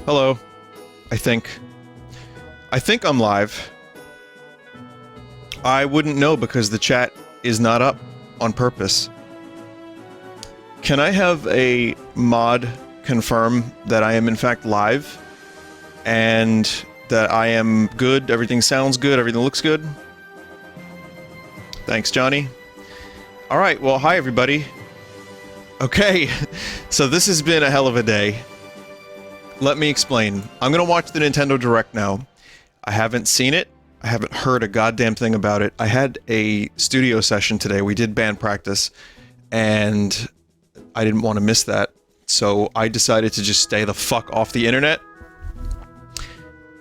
Hello. I think I'm live. I wouldn't know because the chat is not up on purpose. Can I have a mod confirm that I am in fact live and that I am good, everything sounds good, everything looks good? Thanks, Johnny. Alright, well, hi everybody. Okay, so this has been a hell of a day. Let me explain. I'm gonna watch the Nintendo Direct now. I haven't seen it. I haven't heard a goddamn thing about it. I had a studio session today. We did band practice, and I didn't want to miss that. So I decided to just stay the fuck off the internet.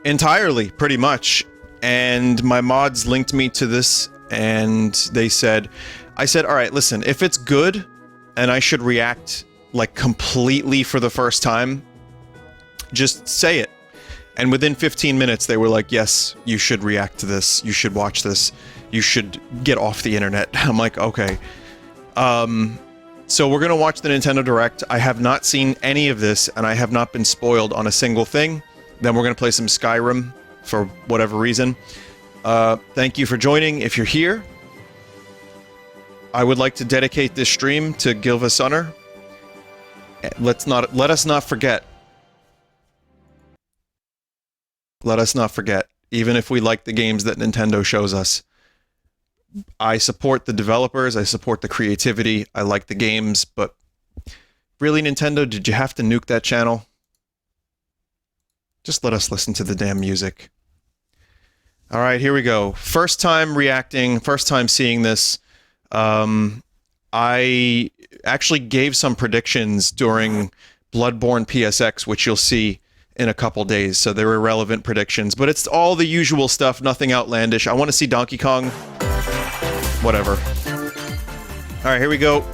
Entirely, pretty much. And my mods linked me to this, and they said... I said, alright, listen, if it's good, and I should react, like, completely for the first time, just say it. And within 15 minutes, they were like, yes, you should react to this, you should watch this, you should get off the internet. I'm like, okay. So we're gonna watch the Nintendo Direct. I have not seen any of this, and I have not been spoiled on a single thing. Then we're gonna play some Skyrim, for whatever reason. Thank you for joining, if you're here. I would like to dedicate this stream to Gilva Sunner. Let us not forget. Let us not forget, even if we like the games that Nintendo shows us. I support the developers, I support the creativity, I like the games, but really, Nintendo, did you have to nuke that channel? Just let us listen to the damn music. Alright, here we go. First time reacting, first time seeing this. I actually gave some predictions during Bloodborne PSX, which you'll see in a couple days, so they're irrelevant predictions, but it's all the usual stuff, nothing outlandish. I want to see Donkey Kong. Whatever. Alright, here we go.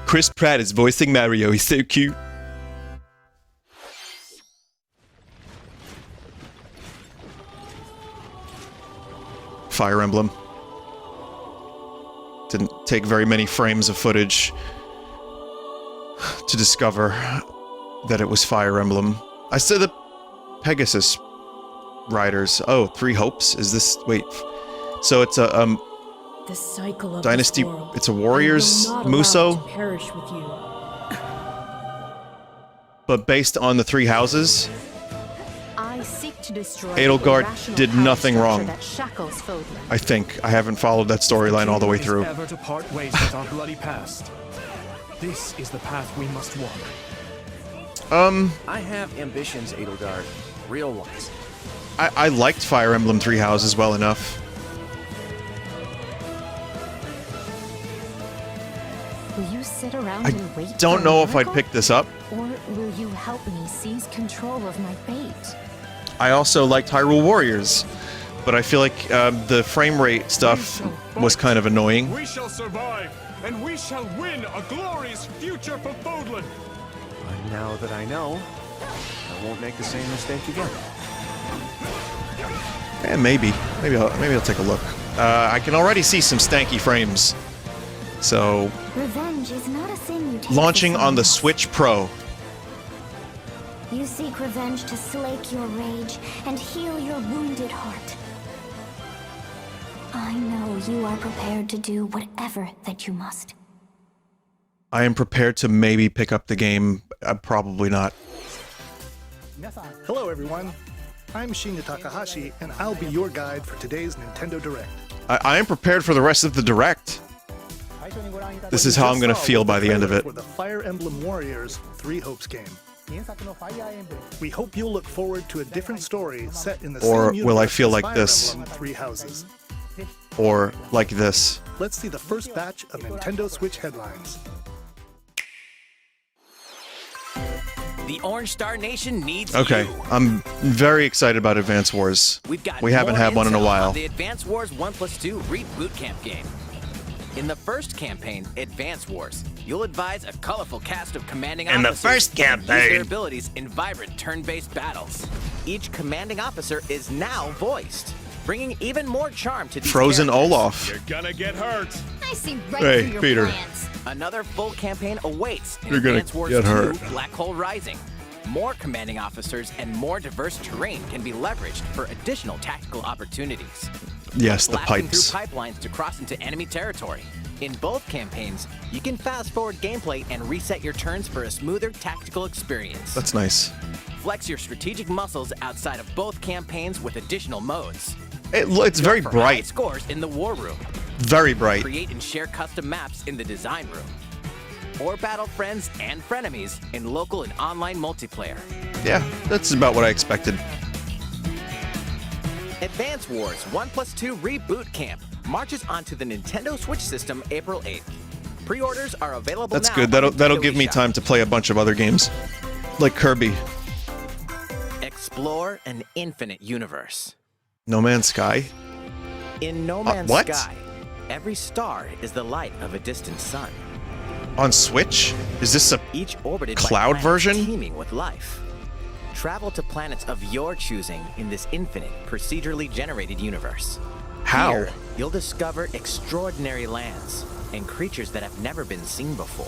Chris Pratt is voicing Mario, he's so cute. Fire Emblem. Didn't take very many frames of footage to discover that it was Fire Emblem. I said the Pegasus Riders. Oh, Three Hopes? Is this... wait. So it's a, the cycle of Dynasty... it's a Warriors Muso? Perish with you. But based on the Three Houses, I seek to destroy Edelgard did nothing wrong. That I think. I haven't followed that storyline all the way through. Ever to part ways with our bloody past. This is the path we must walk. I have ambitions, Edelgard. Real ones. I liked Fire Emblem Three Houses well enough. Will you sit around and wait? I don't know if I'd pick this up. Or will you help me seize control of my fate? I also liked Hyrule Warriors, but I feel like the frame rate stuff was kind of annoying. We shall survive, and we shall win a glorious future for Fodlan. But now that I know, I won't make the same mistake again. Yeah, maybe I'll take a look. I can already see some stanky frames. So, Revenge is not a thing you take launching on the Switch Pro. You seek revenge to slake your rage and heal your wounded heart. I know you are prepared to do whatever that you must. I am prepared to maybe pick up the game. Probably not. Hello everyone, I'm Shinya Takahashi, and I'll be your guide for today's Nintendo Direct. I am prepared for the rest of the Direct. This is how I'm gonna feel by the end of it. For the Fire Emblem Warriors 3 Hopes game. We hope you'll look forward to a different story set in the Or same will I universe feel as like Fire this? Emblem Three Houses. Or like this. Let's see the first batch of Nintendo Switch headlines. The Orange Star Nation needs Okay, you. I'm very excited about Advance Wars. We haven't more had one in a intel while. on the Advance Wars 1+2 Reboot Camp game. In the first campaign, Advance Wars, you'll advise a colorful cast of commanding officers first that use their campaign. abilities in vibrant turn-based battles. Each commanding officer is now voiced. bringing even more charm to these Frozen characters. Olaf. You're gonna get hurt. I see right Hey, through your Peter. plans. Another full campaign awaits in You're gonna Advance Wars get 2 hurt. Black Hole Rising. More commanding officers and more diverse terrain can be leveraged for additional tactical opportunities. Yes, the Blasting pipes. through pipelines to cross into enemy territory. In both campaigns, you can fast forward gameplay and reset your turns for a smoother tactical experience. That's nice. Flex your strategic muscles outside of both campaigns with additional modes. It's very For high bright. scores in the War Room. Very bright. Create and share custom maps in the Design Room. Or battle friends and frenemies in local and online multiplayer. Yeah, that's about what I expected. Advance Wars 1+2 Reboot Camp marches onto the Nintendo Switch system April 8th. Pre-orders are available That's now good. on That'll Nintendo give me eShop. time to play a bunch of other games, like Kirby, Explore an infinite universe. No Man's Sky. In No Man's what? Sky, every star is the light of a distant sun. On Switch? Is this a Each orbited Cloud by planets version? teeming with life. Travel to planets of your choosing in this infinite, procedurally generated universe. how? Here, you'll discover extraordinary lands and creatures that have never been seen before.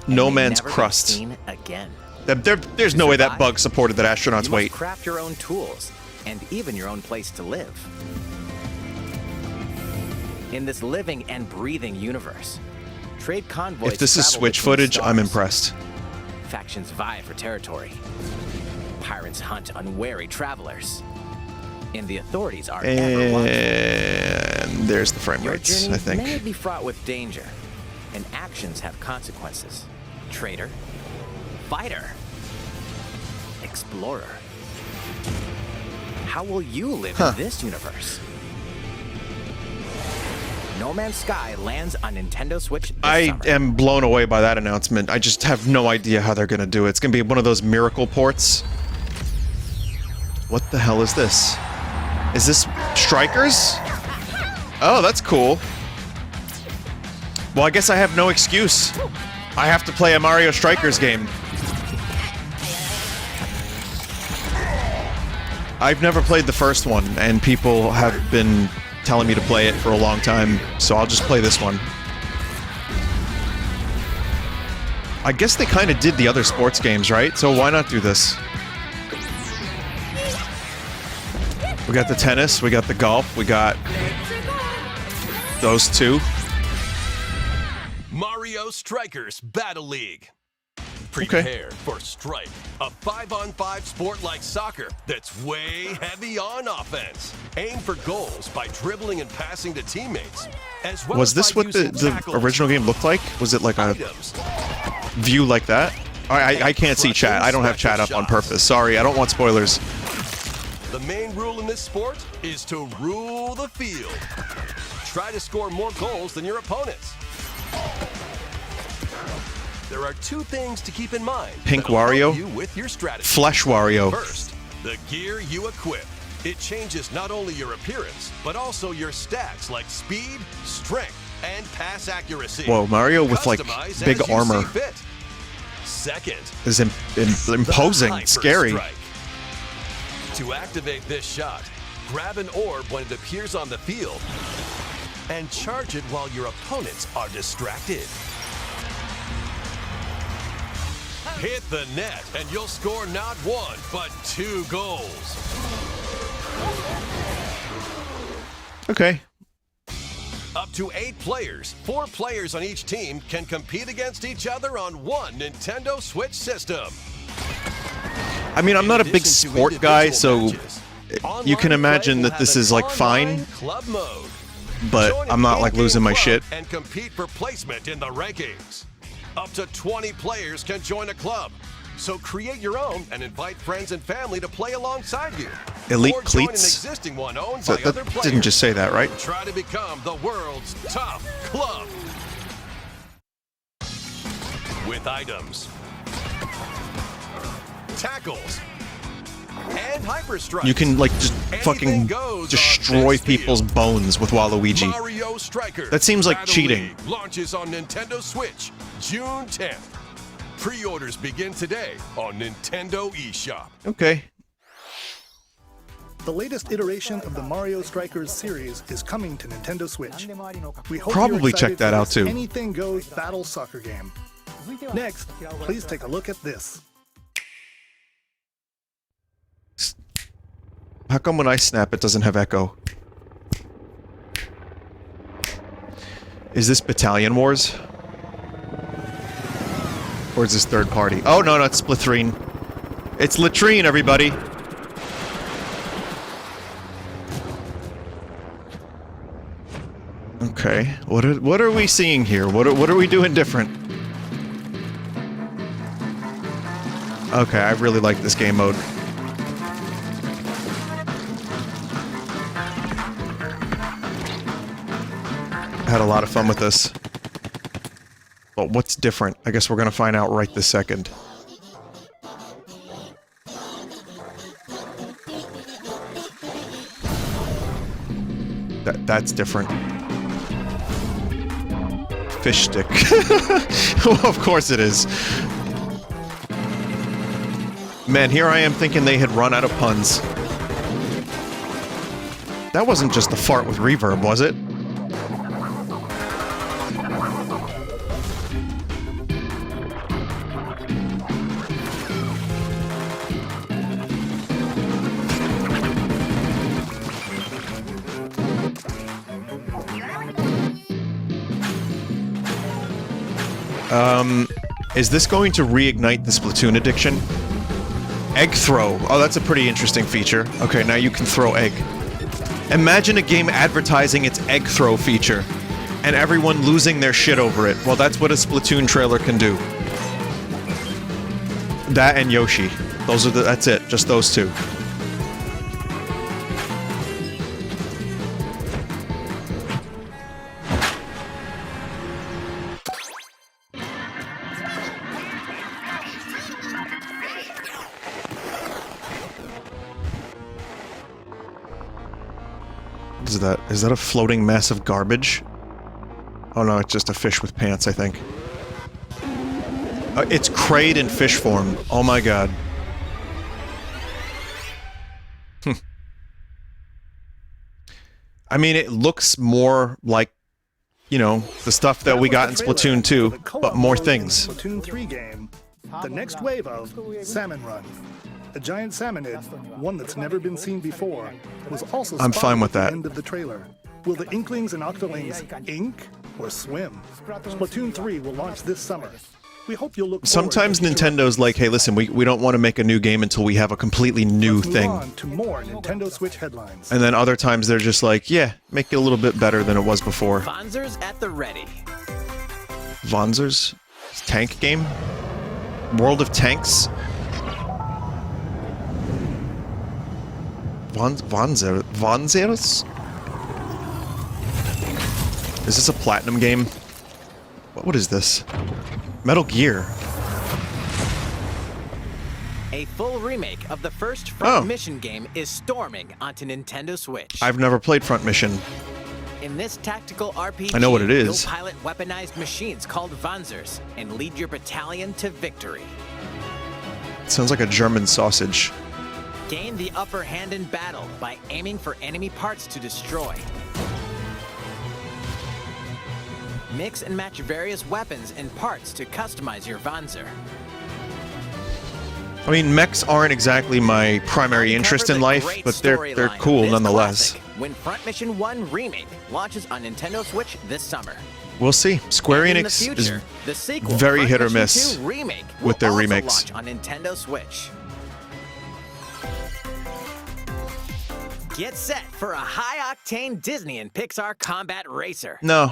and No may Man's never be Crust. Seen again. There's no way that survive, bug supported that astronauts You wait. must craft your own tools and even your own place to live. In this living and breathing universe, trade convoys. If this is travel Switch between footage, I'm stars. impressed. Factions vie for territory. Pirates hunt unwary travelers. And the authorities are ever watchful. And there's the frame Your rates, journey I think. may be fraught with danger, and actions have consequences. Traitor, fighter, explorer. How will you live in this universe? No Man's Sky lands on Nintendo Switch this I summer. am blown away by that announcement. I just have no idea how they're going to do it. It's going to be one of those miracle ports. What the hell is this? Is this Strikers? Oh, that's cool. Well, I guess I have no excuse. I have to play a Mario Strikers game. I've never played the first one, and people have been telling me to play it for a long time, so I'll just play this one. I guess they kind of did the other sports games, right? So why not do this? We got the tennis, we got the golf, we got those two. Mario Strikers Battle League. Prepare for Strike, a 5-on-5 sport like soccer that's way heavy on offense. Aim for goals by dribbling and passing to teammates. As well Was as this by what the using tackles, original game looked like? Was it like a items, view like that? I can't see chat. I don't have chat up on purpose. Sorry, I don't want spoilers. The main rule in this sport is to rule the field. Try to score more goals than your opponents. There are two things to keep in mind. Pink that'll help Wario? you with your strategy. Flesh Wario. First, the gear you equip. It changes not only your appearance, but also your stats like speed, strength, and pass accuracy. Whoa, Mario with like Customize big as you armor see fit. Second, is imposing, the scary. Hyper Strike. To activate this shot, grab an orb when it appears on the field and charge it while your opponents are distracted. Hit the net and you'll score not one, but 2 goals. Okay. Up to 8 players, 4 players on each team can compete against each other on one Nintendo Switch system. I mean, I'm not a big addition to sport guy, so individual matches, you can online imagine play that will this have is an like fine, online club mode. but Join I'm an not like in-game losing my club shit. and compete for placement in the rankings. Up to 20 players can join a club. So create your own and invite friends and family to play alongside you. Elite or join an cleats? existing one owned So by that other players. didn't just say that, right? Try to become the world's top club. With items, tackles, and hyper strikes. You can like just Anything fucking goes on destroy this field. people's bones with Waluigi. Mario Strikers. That seems like Battle cheating. League launches on Nintendo Switch June 10th. Pre-orders begin today on Nintendo eShop. Okay. The latest iteration of the Mario Strikers series is coming to Nintendo Switch. We hope Probably you're excited check that for out this too. Anything goes battle soccer game. Next, please take a look at this. How come when I snap it doesn't have echo? Is this Battalion Wars? Or is this third party? Oh, no, it's Splatoon. It's Latrine, everybody! Okay, what are we seeing here? What are we doing different? Okay, I really like this game mode. Had a lot of fun with this. But what's different? I guess we're gonna find out right this second. That's different. Fish stick. Well, of course it is. Man, here I am thinking they had run out of puns. That wasn't just a fart with reverb, was it? Is this going to reignite the Splatoon addiction? Egg throw. Oh, that's a pretty interesting feature. Okay, now you can throw egg. Imagine a game advertising its egg throw feature, and everyone losing their shit over it. Well, that's what a Splatoon trailer can do. That and Yoshi. That's it. Just those two. Is that a floating mass of garbage? Oh no, it's just a fish with pants, I think. It's Kraid in fish form. Oh my god. I mean, it looks more like, you know, the stuff that we got in Splatoon 2, but more things. Splatoon 3 game, the next wave of Salmon Run. A giant salmonid, one that's never been seen before, was also I'm spotted fine with at the that. end of the trailer. Will the Inklings and Octolings ink or swim? Splatoon 3 will launch this summer. We hope you'll look forward Sometimes to future Nintendo's like, hey, listen, we don't want to make a new game until we have a completely new Let's move thing. on to more Nintendo Switch headlines. And then other times they're just like, yeah, make it a little bit better than it was before. Fonzers at the ready. Vonzers? Tank game? World of Tanks? Vonzers? Is this a platinum game? What is this? Metal Gear. A full remake of the first Front Mission game is storming onto Nintendo Switch. I've never played Front Mission. In this tactical RPG, I know what it is. you'll pilot weaponized machines called Vonzers and lead your battalion to victory. It sounds like a German sausage. Gain the upper hand in battle by aiming for enemy parts to destroy. Mix and match various weapons and parts to customize your Vonzer. I mean, mechs aren't exactly my primary interest in life, but they're cool nonetheless. When Front Mission 1 Remake launches on Nintendo Switch this summer. We'll see. Square And in Enix the future, the is sequel, very Front hit or Mission miss 2 Remake, with their will also remakes. launch on Nintendo Switch. Get set for a high-octane Disney and Pixar combat racer. No,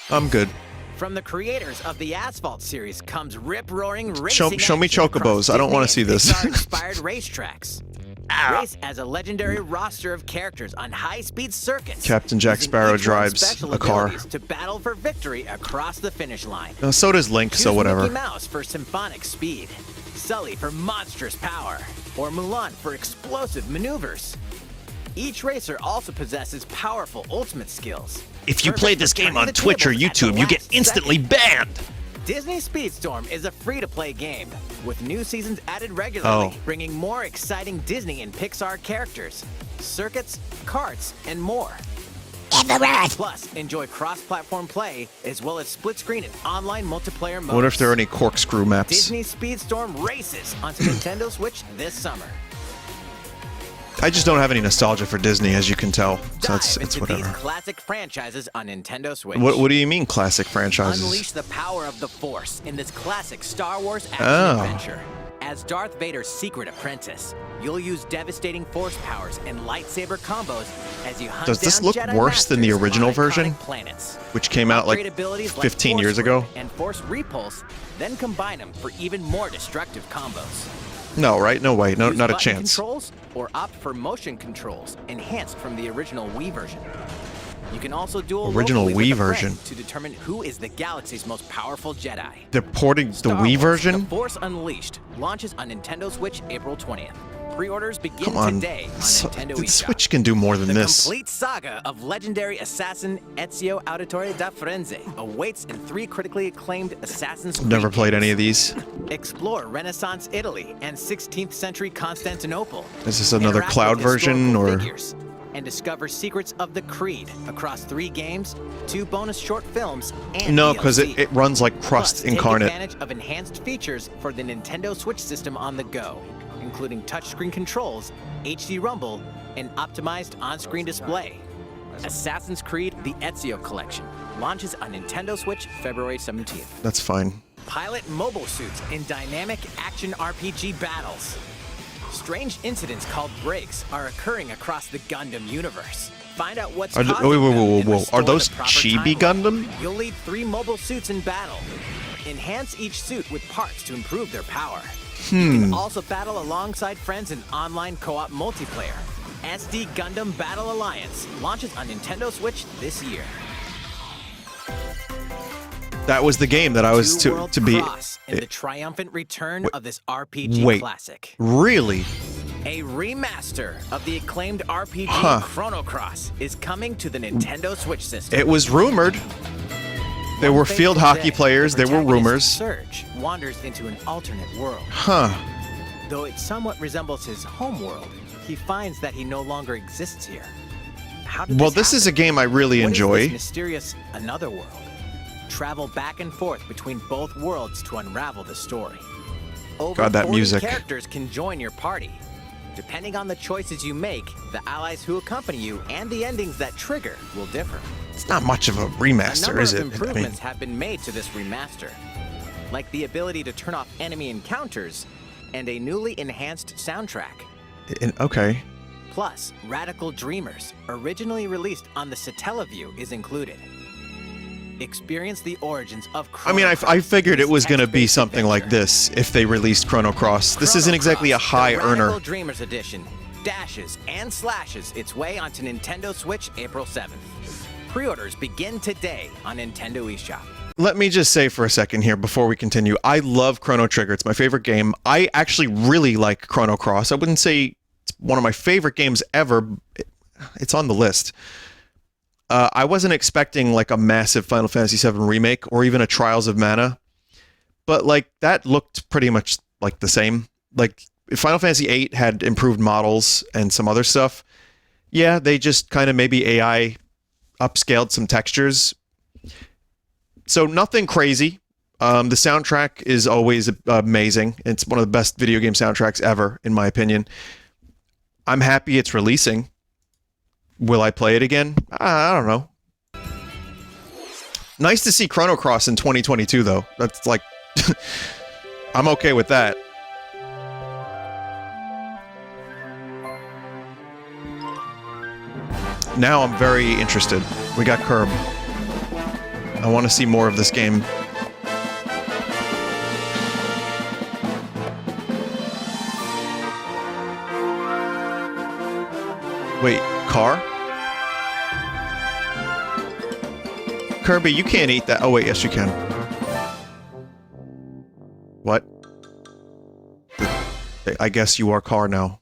I'm good. From the creators of the Asphalt series comes rip-roaring racing Show me action across chocobos. I don't want to see Disney this. and Pixar-inspired racetracks. Race as a legendary roster of characters on high-speed circuits. Captain Jack using Sparrow each one's drives special a car. abilities to battle for victory across the finish line. So does Link, so Choose whatever. Mickey Mouse for symphonic speed, Sully for monstrous power, or Mulan for explosive maneuvers. Each racer also possesses powerful ultimate skills. If you Perfect play this for game turning on the Twitch or tables at the YouTube, you get last instantly second. banned! Disney Speedstorm is a free-to-play game, with new seasons added regularly, Oh. bringing more exciting Disney and Pixar characters. circuits, karts, and more. Plus, enjoy cross-platform play as well as split-screen and online multiplayer modes. I wonder if there are any corkscrew maps. Disney Speedstorm races onto Nintendo Switch this summer. I just don't have any nostalgia for Disney, as you can tell. So it's Dive into whatever. these classic franchises on Nintendo Switch. What do you mean classic franchises? Unleash the power of the Force in this classic Star Wars action adventure. As Darth Vader's secret apprentice, you'll use devastating force powers and lightsaber combos as you hunt Does this down look Jedi worse than the masters on original iconic version? planets. Which came out like Upgrade abilities 15 Force years ago? Grip and Force Repulse, then combine them for even more destructive combos. No, right? No way. No, Use not a button chance. Controls or opt for motion controls, enhanced from the original Wii version. You can also duel Original locally with Wii a friend version. to determine who is the galaxy's most powerful Jedi. They're porting the Star Wii Wars: version? The Force Unleashed launches on Nintendo Switch April 20th. Pre-orders begin Come on. today on So- Nintendo the eShop. Switch can do more than The this. complete saga of legendary assassin Ezio Auditore da Firenze awaits in 3 critically acclaimed Assassin's Creed Never played games. any of these. Explore Renaissance Italy and 16th century Constantinople. Is this another Interact cloud with version, historical or- figures, and discover secrets of the Creed across 3 games, 2 bonus short films, and No, because DLC. it runs like Plus, crust take incarnate. advantage of enhanced features for the Nintendo Switch system on the go, including touchscreen controls, HD rumble, and optimized on-screen display. Assassin's Creed: The Ezio Collection launches on Nintendo Switch February 17th. That's fine. Pilot mobile suits in dynamic action RPG battles. Strange incidents called breaks are occurring across the Gundam universe. Find out what's Are causing wait, them whoa. and Are restore those the proper chibi timeline. Gundam? You'll lead 3 mobile suits in battle. Enhance each suit with parts to improve their power. You can also battle alongside friends in online co-op multiplayer. SD Gundam Battle Alliance launches on Nintendo Switch this year. That was the game that I was Two-World to be. Cross in the triumphant return of this RPG Wait. classic. Really? A remaster of the acclaimed RPG Huh. Chrono Cross is coming to the Nintendo Switch system. It was rumored. There were One field fateful hockey day, players. the There were protagonist, rumors. Surge wanders into an alternate world. Huh. Though it somewhat resembles his home world, he finds that he no longer exists here. How did Well, this is a happen? game I really What is enjoy. this mysterious another world? Travel back and forth between both worlds to unravel the story. Over God, that 40 music. characters can join your party. Depending on the choices you make, the allies who accompany you and the endings that trigger will differ. It's not much of a A remaster, number is of it? I mean, improvements have been made to this remaster, like the ability to turn off enemy encounters and a newly enhanced soundtrack. okay. Plus, Radical Dreamers, originally released on the Satellaview, is included. Experience the origins of I Chrono mean, I Cross, figured it this was going to be text-based something like adventure. this if they released Chrono Cross. This Chrono isn't exactly a Cross, high the earner. Radical Dreamers Edition dashes and slashes its way onto Nintendo Switch April 7th. Pre-orders begin today on Nintendo eShop. Let me just say for a second here before we continue, I love Chrono Trigger. It's my favorite game. I actually really like Chrono Cross. I wouldn't say it's one of my favorite games ever. It's on the list. I wasn't expecting like a massive Final Fantasy VII remake or even a Trials of Mana, but like that looked pretty much like the same. Like Final Fantasy VIII had improved models and some other stuff. Yeah, they just kind of maybe AI upscaled some textures. So nothing crazy. The soundtrack is always amazing. It's one of the best video game soundtracks ever, in my opinion. I'm happy it's releasing. Will I play it again? I don't know. Nice to see Chrono Cross in 2022, though. That's like... I'm okay with that. Now I'm very interested. We got Kirby. I want to see more of this game. Wait, car? Kirby, you can't eat that. Oh wait, yes you can. What? I guess you are car now.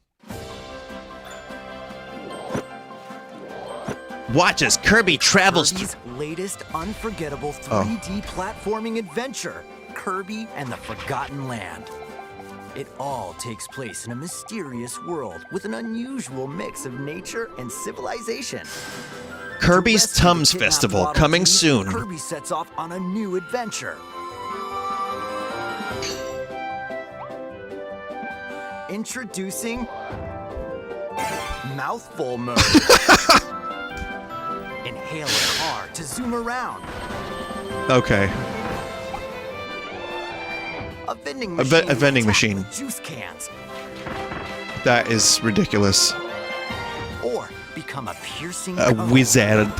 Watch as Kirby travels Kirby's latest unforgettable 3D platforming adventure, Kirby and the Forgotten Land. It all takes place in a mysterious world with an unusual mix of nature and civilization. Kirby's To rescue the Tums kidnapped Festival Waddle coming Dees, soon. Kirby sets off on a new adventure. Introducing Mouthful Mode. Inhale a car to zoom around. Okay. A vending A machine. vending attacked machine. with juice cans. That is ridiculous. Or become a piercing A cone. wizard.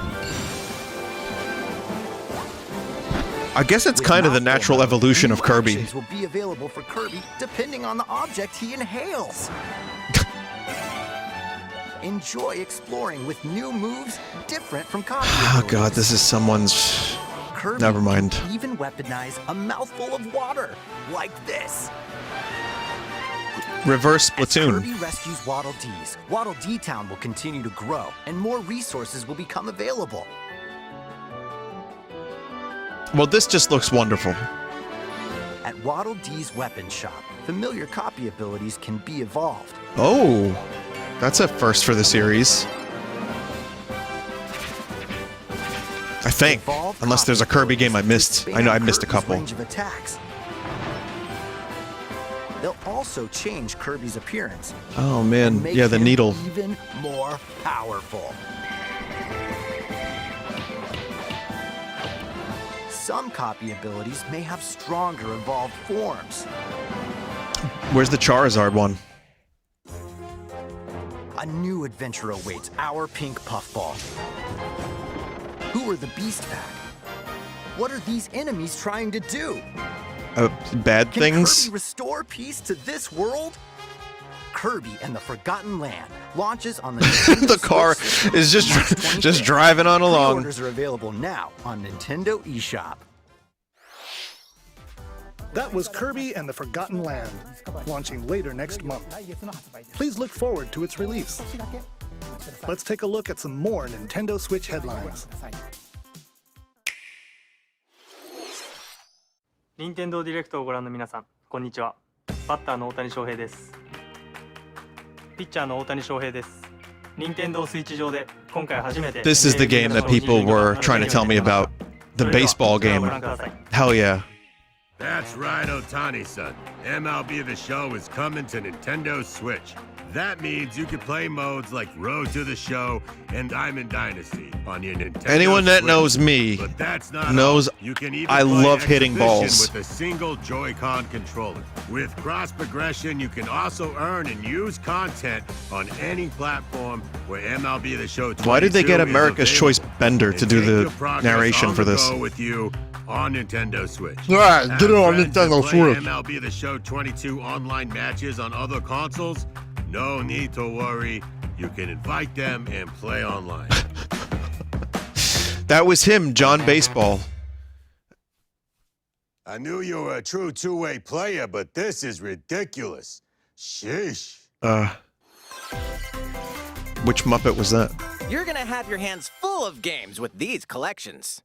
I guess it's With kind of the Mouthful natural Mode, evolution new of Kirby. actions will be available for Kirby depending on the object he inhales. Enjoy exploring with new moves different from copy. Oh god, this is someone's... Kirby Never mind. can even weaponize a mouthful of water, like this. Reverse As Splatoon. Kirby rescues Waddle Dees, Waddle Dee Town will continue to grow, and more resources will become available. Well, this just looks wonderful. At Waddle Dee's weapon shop, familiar copy abilities can be evolved. Oh, that's a first for the series. I think, Evolved unless there's a copy Kirby game I abilities missed. expand I missed a Kirby's couple. range of attacks. They'll also change Kirby's appearance. Oh and man, make yeah, the him needle. even more powerful. Some copy abilities may have stronger evolved forms. Where's the Charizard one? A new adventure awaits our pink puffball. Who are the Beast Pack? What are these enemies trying to do? Bad Can things? Kirby restore peace to this world? Kirby and the Forgotten Land launches on the Nintendo The car Switch system is just March 25th. just driving on along. Pre-orders are available now on Nintendo eShop. That was Kirby and the Forgotten Land, launching later next month. Please look forward to its release. Let's take a look at some more Nintendo Switch headlines. 任天堂ディレクトをご覧の皆さん、こんにちは。バッターの大谷翔平です。ピッチャーの大谷翔平です。任天堂スイッチ上で今回初めて This is the game that people were trying to tell me about. The baseball game. Hell yeah. That's right, Otani-san. MLB The Show is coming to Nintendo Switch. That means you can play modes like Road to the Show and Diamond Dynasty on your Nintendo Anyone that Switch. knows me But that's not knows all. You can even I play love hitting Exhibition balls. with a single Joy-Con controller. With cross progression, you can also earn and use content on any platform where MLB The Show 22 Why did they get is America's available. Choice Bender to And do take your the progress narration on for the this? go with you on Nintendo Switch. Alright, Have get it on friends Nintendo that play Switch. MLB The Show 22 online matches on other consoles? No need to worry. You can invite them and play online. That was him, John Baseball. I knew you were a true two-way player, but this is ridiculous. Sheesh. Which Muppet was that? You're gonna have your hands full of games with these collections.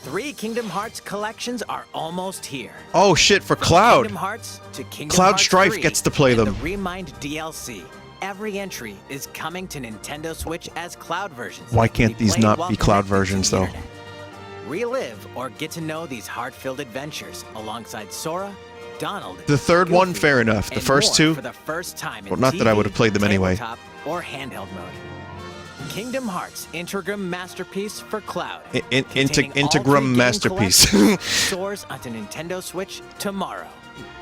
3 Kingdom Hearts collections are almost here. Oh shit, for From Cloud. Kingdom Hearts to Kingdom Cloud Hearts Strife 3 gets to play and them. The Remind DLC. Every entry is coming to Nintendo Switch as Cloud versions. Why can't Be these played not while be Cloud connected to versions, the though? internet. Relive or get to know these heart-filled adventures alongside Sora, Donald, The third one, Goofy, fair enough. The and first more two, for the first time in well, not that I TV, would have played them anyway. tabletop, or handheld mode. Kingdom Hearts Integrum Masterpiece for Cloud. Containing all 3 Integrum game Masterpiece. collections soars onto Nintendo Switch tomorrow.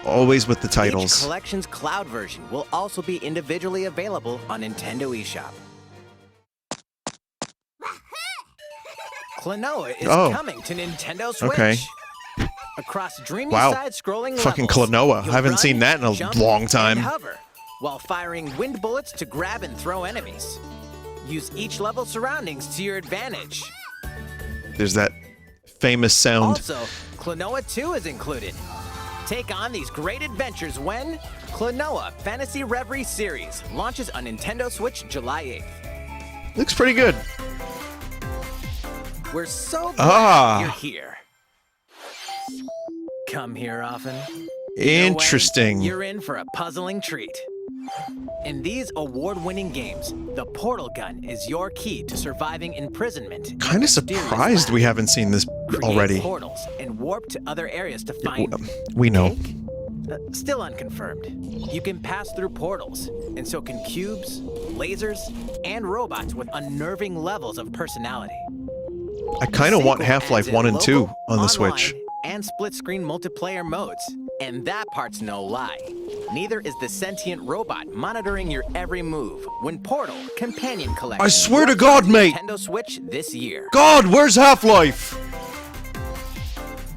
Always with the Each titles. collection's Cloud version will also be individually available on Nintendo eShop. Klonoa is coming to Nintendo Switch. Okay. Across dreamy Wow. side-scrolling Fucking levels, Klonoa. you'll Haven't run, seen that in a jump, long time. and hover, while firing wind bullets to grab and throw enemies. Use each level's surroundings to your advantage. There's that famous sound. Also, Klonoa 2 is included. Take on these great adventures when Klonoa Phantasy Reverie series launches on Nintendo Switch July 8th. Looks pretty good. We're so glad you're here. Come here often. Interesting. You're in for a puzzling treat. In these award-winning games, the portal gun is your key to surviving imprisonment. Kind of surprised we haven't seen this already. Portals and warp to other areas to find. We know. Still unconfirmed. You can pass through portals, and so can cubes, lasers, and robots with unnerving levels of personality. I kind of want Half-Life 1 and 2 on the Switch. And split-screen multiplayer modes. And that part's no lie. Neither is the sentient robot monitoring your every move when Portal Companion Collection. I swear to God, mate! Nintendo Switch this year. God, where's Half-Life?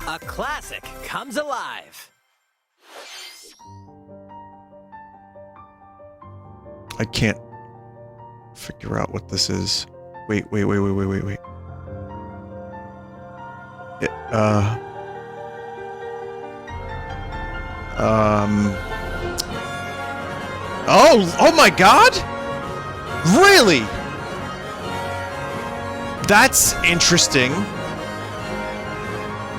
A classic comes alive. I can't figure out what this is. Wait. Oh my God! Really? That's interesting.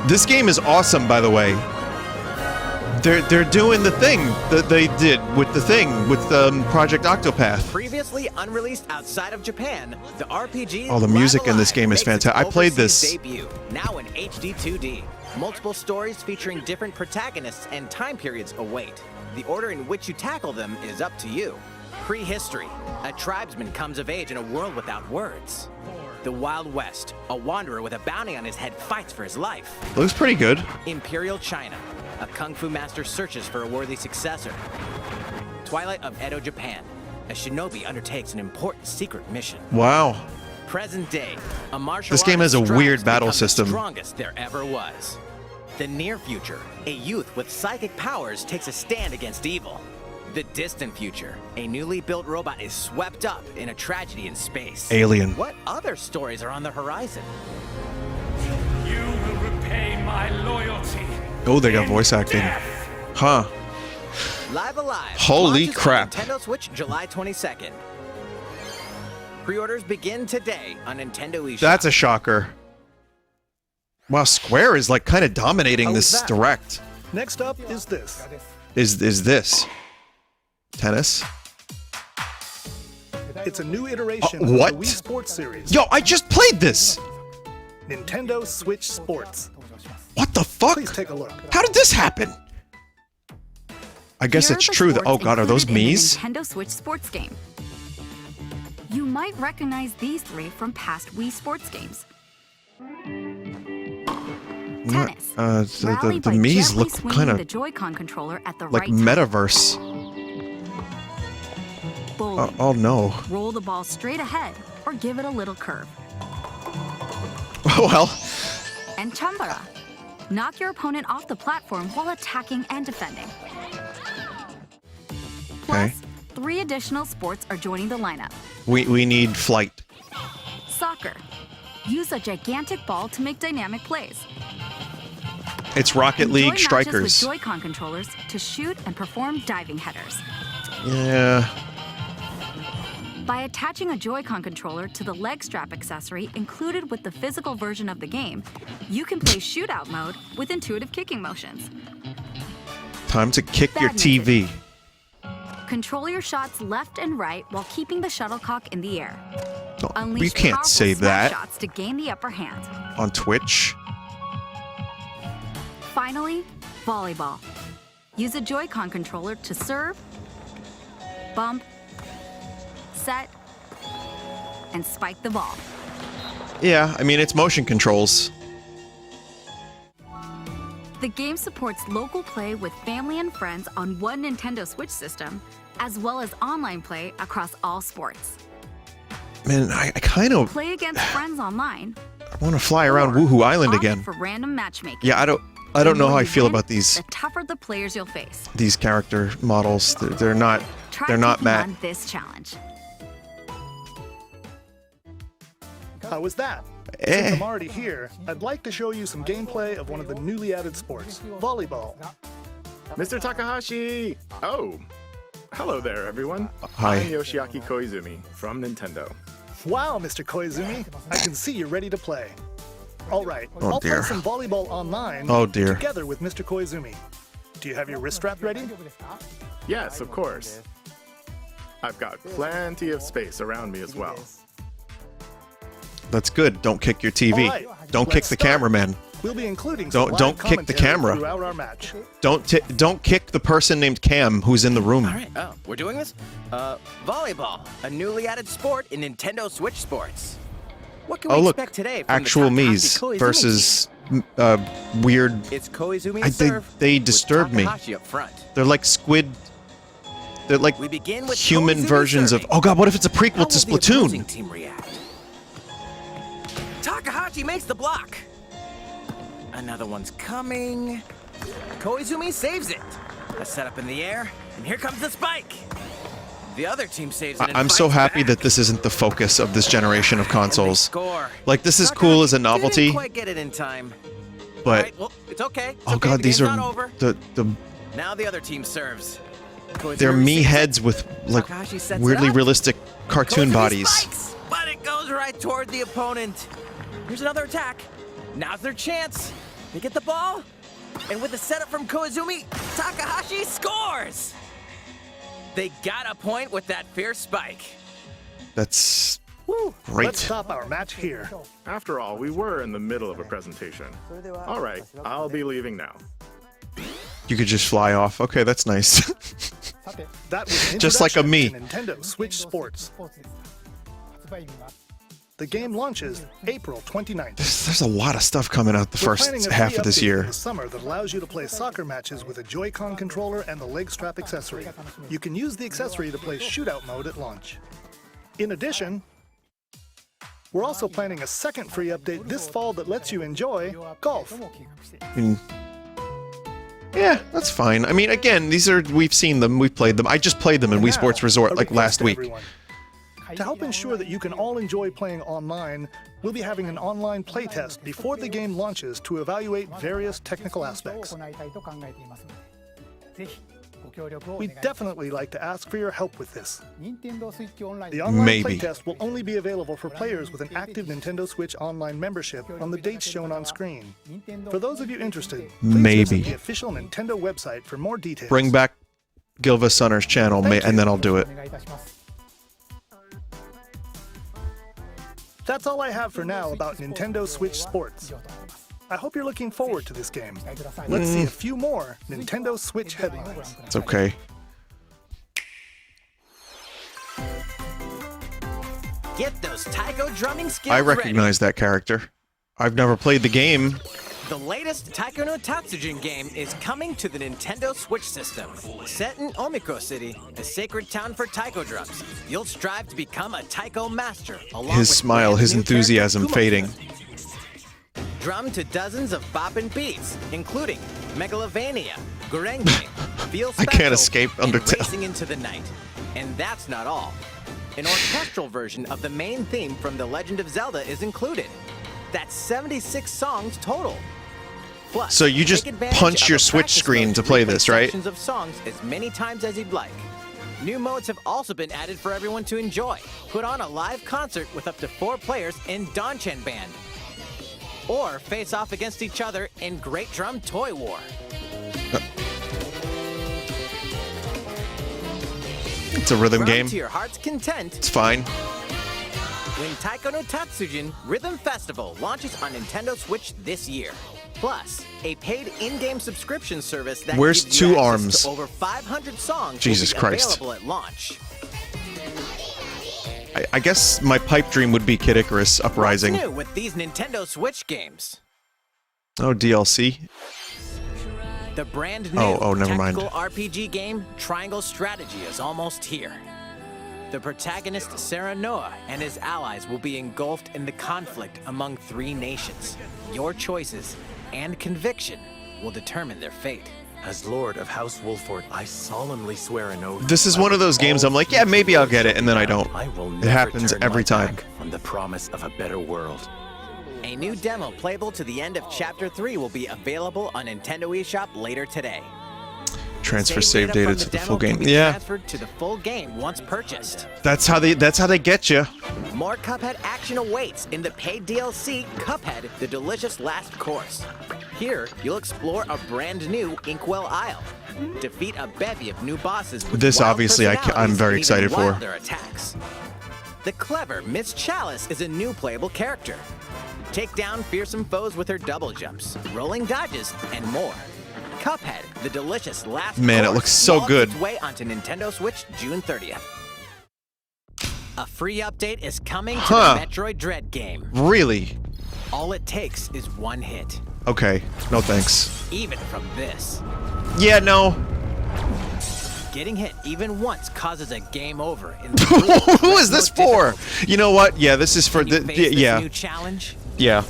This game is awesome, by the way. They're doing the thing that they did with Project Octopath. Previously unreleased outside of Japan, the RPG. Oh, the music in this game is fantastic. I played this. Debut, now in HD 2D. Multiple stories featuring different protagonists and time periods await. The order in which you tackle them is up to you. Prehistory. A tribesman comes of age in a world without words. The Wild West. A wanderer with a bounty on his head fights for his life. Looks pretty good. Imperial China. A kung fu master searches for a worthy successor. Twilight of Edo, Japan. A shinobi undertakes an important secret mission. Wow. Present day. A martial This game has a weird battle system. The strongest there ever was. The near future. A youth with psychic powers takes a stand against evil. The distant future. A newly built robot is swept up in a tragedy in space. Alien. What other stories are on the horizon? You will repay my loyalty. Oh, they got voice acting. Huh. Live Alive. Holy launches crap. on Nintendo Switch July 22nd. Pre-orders begin today on Nintendo eShop. That's a shocker. Wow, Square is like kind of dominating this Direct. Next up is this. Is this tennis? It's a new iteration what? of the Wii Sports series. Yo, I just played this. Nintendo Switch Sports. What the fuck? Please take a look. How did this happen? I guess it's true that. Oh God, are those Mii's? Nintendo Switch Sports game. You might recognize these three from past Wii Sports games. Tennis. The Mii's look kind the of Joy-Con controller at the like right time. metaverse. Bowling. Oh no. Roll the ball straight ahead or give it a little curve. Oh well. And Chambara. Knock your opponent off the platform while attacking and defending. Okay. Plus, 3 additional sports are joining the lineup. We need flight. Soccer. Use a gigantic ball to make dynamic plays. It's Rocket Enjoy League matches Strikers. with Joy-Con controllers to shoot and perform diving headers. Yeah. By attaching a Joy-Con controller to the leg strap accessory included with the physical version of the game, you can play shootout mode with intuitive kicking motions. Time to kick your TV. Control your shots left and right while keeping the shuttlecock in the air. No, Unleash you can't powerful say smash that shots to gain the upper hand. on Twitch. Finally, volleyball. Use a Joy-Con controller to serve, bump, set, and spike the ball. Yeah, I mean it's motion controls. The game supports local play with family and friends on one Nintendo Switch system, as well as online play across all sports. Man, I kind of Play against friends online. I want to fly around Woohoo Island Opt again. for random matchmaking. Yeah, I don't know how I feel about The these tougher the players you'll face. character models. They're not Try Matt. taking on this challenge. How was that? Since I'm already here, I'd like to show you some gameplay of one of the newly added sports, volleyball. Mr. Takahashi! Oh, hello there, everyone. Hi. I'm Yoshiaki Koizumi from Nintendo. Wow, Mr. Koizumi, I can see you're ready to play. All right, Oh, I'll dear. play some volleyball online Oh, dear. together with Mr. Koizumi. Do you have your wrist strap ready? Yes, of course. I've got plenty of space around me as well. That's good. Don't kick your TV. All right, Don't kick let's the start. cameraman. We'll be including some Don't live kick the commentary camera. throughout our match. Don't kick the person named Cam who's in the room. All right. Oh, we're doing this? Volleyball, a newly added sport in Nintendo Switch Sports. What can we look, expect today from actual the Takahashi me's Koizumi versus weird. It's Koizumi serve They with disturb me. Takahashi up front. They're like squid. They're like We begin with human Koizumi versions of. serving. Oh God! What if it's a How prequel will to the opposing Splatoon? team react? Takahashi makes the block. Another one's coming. Koizumi saves it. A setup in the air, and here comes the spike. The other team saves it. And I'm so fights happy back. that this isn't the focus of this generation of And they consoles. score. Like this is Takahashi cool as a novelty, Didn't quite get it in time. but Alright, well, it's okay. It's oh okay, God, the these game's are not over. the Now the other team serves. Koizumi they're me saves it. heads with like Takahashi sets it weirdly up. realistic cartoon Koizumi bodies. spikes, but it goes right toward the opponent. Here's another attack. Now's their chance. They get the ball, and with a setup from Koizumi, Takahashi scores! They got a point with that fierce spike. That's Woo. great. Let's stop our match here. After all, we were in the middle of a presentation. All right, I'll be leaving now. You could just fly off. Okay, that's nice. That was an Just like a me. introduction to Nintendo Switch Sports. The game launches April 29th. There's a lot of stuff coming out the We're first planning a half free of this update year. for the summer that allows you to play soccer matches with a Joy-Con controller and the leg strap accessory. You can use the accessory to play shootout mode at launch. In addition, we're also planning a second free update this fall that lets you enjoy golf. I mean, yeah, that's fine. I mean, again, we've seen them, we've played them. I just played them in And Wii now, Sports Resort a like request last to week. everyone. To help ensure that you can all enjoy playing online, we'll be having an online playtest before the game launches to evaluate various technical aspects. We'd definitely like to ask for your help with this. The online Maybe. playtest will only be available for players with an active Nintendo Switch Online membership on the dates shown on screen. For those of you interested, please Maybe. visit the official Nintendo website for more details. Bring back Gilva Sunner's channel, Thank and you. then I'll do it. That's all I have for now about Nintendo Switch Sports. I hope you're looking forward to this game. Let's see a few more Nintendo Switch headlines. It's okay. Get those Taiko drumming skills I recognize that character. I've never played the game. ready. The latest Taiko no Tatsujin game is coming to the Nintendo Switch system. Set in Omiko City, a sacred town for taiko drums, you'll strive to become a taiko master. Along His with smile, brand his new enthusiasm character fading. Kumo. Drum to dozens of boppin' beats, including Megalovania, Gurenge, Feel I can't Special, escape and Undertale. Racing into the Night. And that's not all. An orchestral version of the main theme from The Legend of Zelda is included. That's 76 songs total. Plus, So you just take advantage punch of your a Switch practice screen mode to play replay this, right? sections of songs as many times as you'd like. New modes have also been added for everyone to enjoy. Put on a live concert with up to 4 players in Donchen Band. Or face off against each other in Great Drum Toy War. It's a rhythm Drum game. to your heart's content. It's fine. When Taiko no Tatsujin Rhythm Festival launches on Nintendo Switch this year. Plus, a paid in-game subscription service that Where's gives you Two access Arms? to over 500 songs Jesus will be Christ. available at launch. I guess my pipe dream would be Kid Icarus Uprising. What's new with these Nintendo Switch games? Oh, DLC. The brand new Oh, never mind. tactical RPG game Triangle Strategy is almost here. The protagonist Sarah Noah and his allies will be engulfed in the conflict among 3 nations. Your choices and conviction will determine their fate. As Lord of House Wolford, I solemnly swear an oath. This is one of those games I'm like, yeah, maybe I'll get it, and then I don't. I will It never happens turn every my time. back on the promise of a better world. A new demo playable to the end of Chapter 3 will be available on Nintendo eShop later today. Transfer save data from to the demo full can game. be Yeah, transferred to the full game once purchased. that's how they get you. More Cuphead action awaits in the paid DLC, Cuphead, The Delicious Last Course. Here, you'll explore a brand new Inkwell Isle, defeat a bevy of new bosses with This wild obviously I'm very personalities and excited even for. wilder attacks. The clever Miss Chalice is a new playable character. Take down fearsome foes with her double jumps, rolling dodges, and more. Cuphead, the delicious last Man, it course, looks so launches good. its way onto Nintendo Switch June 30th. A free update is coming to the Metroid Dread game. Really? All it takes is one hit. Okay. No thanks. Even from this. Yeah, no. Getting hit even once causes a game over. In Who is this for? You know what? Yeah, this is for the yeah. New challenge. Yeah.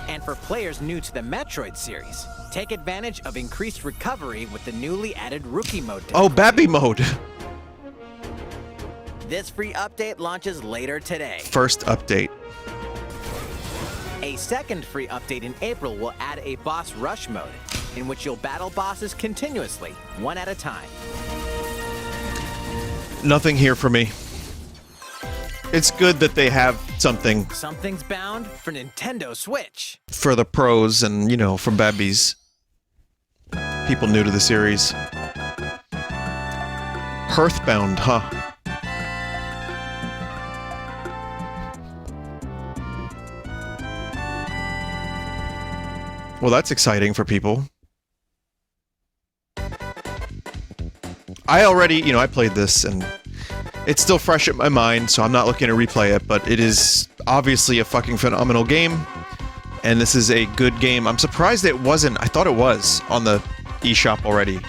And for players new to the Metroid series, take advantage of increased recovery with the newly added Rookie mode. Oh, Babby mode. This free update launches later today. First update. A second free update in April will add a boss rush mode, in which you'll battle bosses continuously, one at a time. Nothing here for me. It's good that they have something Something's bound for Nintendo Switch. for the pros and, you know, for babbies. People new to the series. Earthbound, huh? Well, that's exciting for people. I already, you know, I played this and it's still fresh in my mind, so I'm not looking to replay it, but it is obviously a fucking phenomenal game. And this is a good game. I'm surprised it wasn't, I thought it was on the eShop already.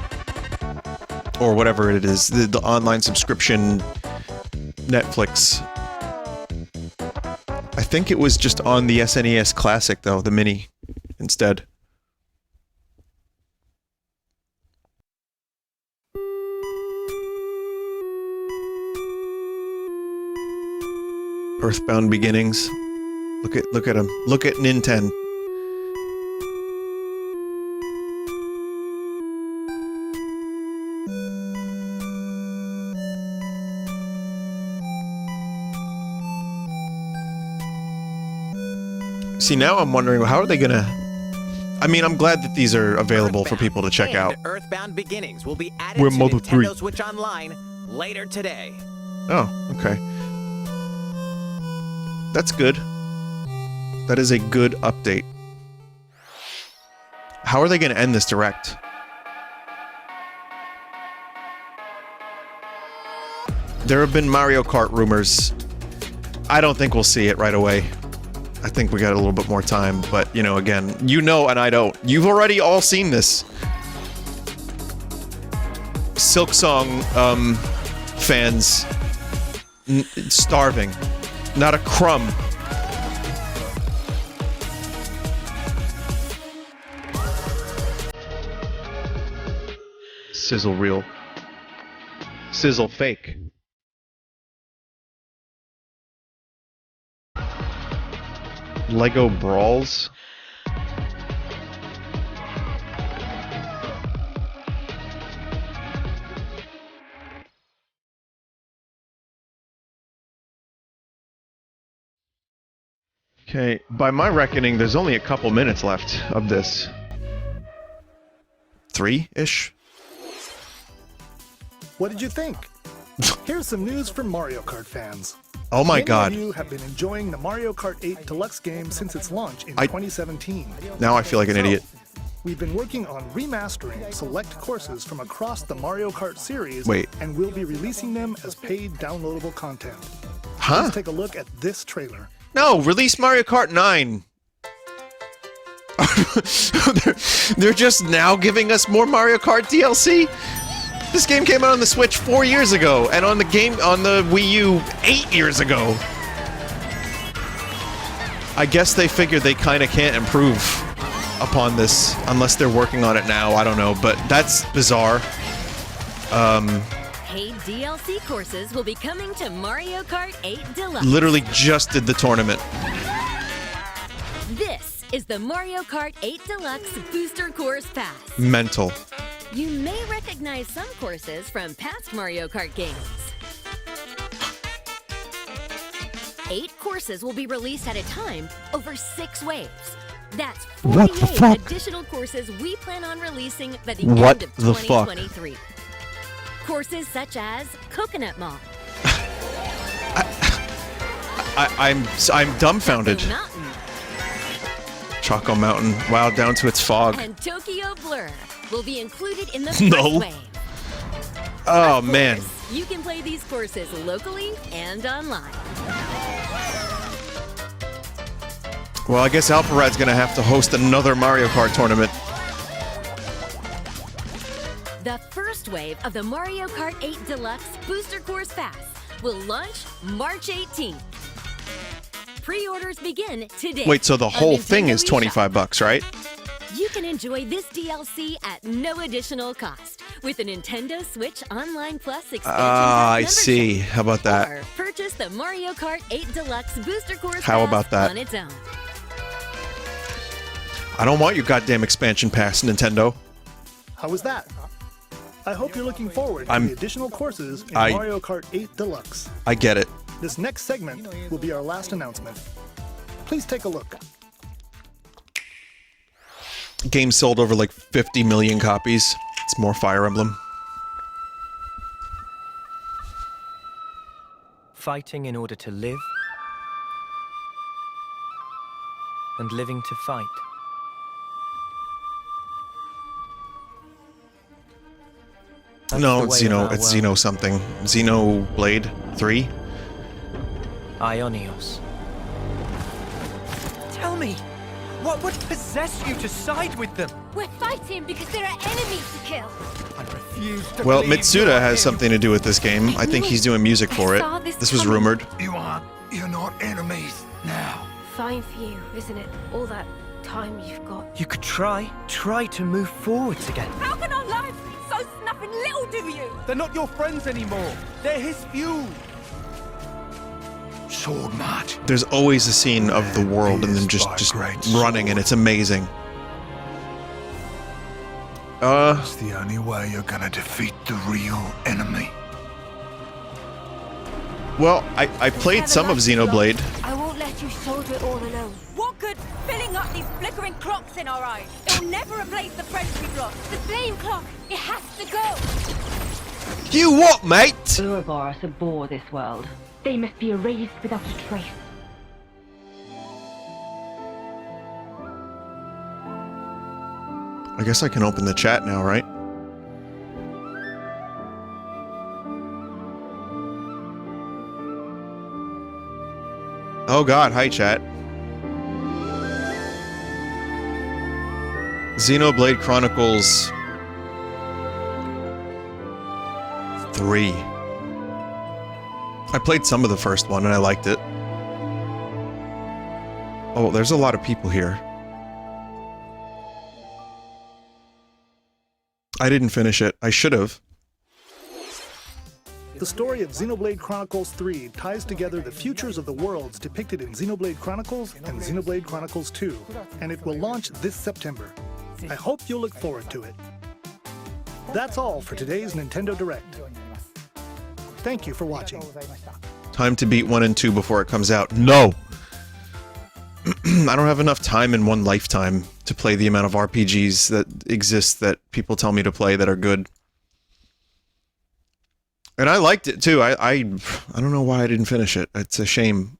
Or whatever it is, the online subscription Netflix. I think it was just on the SNES Classic though, the mini. Instead. Earthbound Beginnings. Look at him. Look at Nintendo. See, now I'm wondering, how are they gonna... I mean, I'm glad that these are available for people to check out. Earthbound Beginnings will be added We're to Mother Nintendo 3. Switch Online later today. Oh, okay. That's good. That is a good update. How are they going to end this direct? There have been Mario Kart rumors. I don't think we'll see it right away. I think we got a little bit more time, but, you know, again, you know and I don't. You've already all seen this. Silk Song fans starving. Not a crumb. Sizzle Reel. Sizzle fake. Lego Brawls. Okay, by my reckoning, there's only a couple minutes left of this. 3-ish? What did you think? Here's some news from Mario Kart fans. Oh my god. Many of you have been enjoying the Mario Kart 8 Deluxe game since its launch in 2017. Now I feel like an idiot. We've been working on remastering select courses from across the Mario Kart series, Wait. and we'll be releasing them as paid downloadable content. Huh? Let's take a look at this trailer. No, release Mario Kart 9. They're just now giving us more Mario Kart DLC? This game came out on the Switch 4 years ago, and on the Wii U 8 years ago. I guess they figured they kind of can't improve upon this unless they're working on it now. I don't know, but that's bizarre. Paid DLC courses will be coming to Mario Kart 8 Deluxe. Literally just did the tournament. This is the Mario Kart 8 Deluxe Booster Course Pass. Mental. You may recognize some courses from past Mario Kart games. 8 courses will be released at a time over 6 waves. That's What 48 the fuck? additional courses we plan on releasing by the What end of the fuck? 2023. Courses such as Coconut Mall, I'm dumbfounded. Mountain, Choco Mountain. Wow, down to its fog. and Tokyo Blur will be included in the No. first wave. Oh Of man. course, you can play these courses locally and online. Well, I guess Alpharad's gonna have to host another Mario Kart tournament. The first wave of the Mario Kart 8 Deluxe Booster Course Pass will launch March 18th. Pre-orders begin today. Wait, so the on whole thing Nintendo is eShop. 25 bucks, right? You can enjoy this DLC at no additional cost with a Nintendo Switch Online Plus expansion Ah, pack I membership. see. How about that? Or purchase the Mario Kart 8 Deluxe Booster Course How Pass about that? on its own. I don't want your goddamn expansion pass, Nintendo. How was that? I hope you're looking forward to I'm- the additional courses in I- Mario Kart 8 Deluxe. I get it. This next segment will be our last announcement. Please take a look. Game sold over like 50 million copies. It's more Fire Emblem. Fighting in order to live, and living to fight. No, That's it's the way of Xeno. our It's world. Xeno something. Xenoblade 3. Ionios. Tell me, what would possess you to side with them? We're fighting because there are enemies to kill. I refuse to Well, believe Mitsuda you're has him. something to do with this game. I think he's doing music for it. saw this This was coming. rumored. You're not enemies now. Fine for you, isn't it? All that time you've got. You could try to move forwards again. How can our lives be so snuffing little to you? They're not your friends anymore. They're his fuel. Sword Mart. There's always a scene of the world and then just running, and it's amazing. It's the only way you're gonna defeat the real enemy. Well, I played some of Xenoblade. I won't let you shoulder it all alone. What good filling up these flickering clocks in our eyes? It'll never replace the friends we've lost. The flame clock, it has to go. You what, mate? Ouroboros abhor this world. They must be erased without a trace. I guess I can open the chat now, right? Oh god, hi chat. Xenoblade Chronicles 3. I played some of the first one and I liked it. Oh, there's a lot of people here. I didn't finish it. I should have. The story of Xenoblade Chronicles 3 ties together the futures of the worlds depicted in Xenoblade Chronicles and Xenoblade Chronicles 2, and it will launch this September. I hope you'll look forward to it. That's all for today's Nintendo Direct. Thank you for watching. Time to beat 1 and 2 before it comes out. No! I don't have enough time in one lifetime to play the amount of RPGs that exist that people tell me to play that are good. And I liked it too. I don't know why I didn't finish it. It's a shame.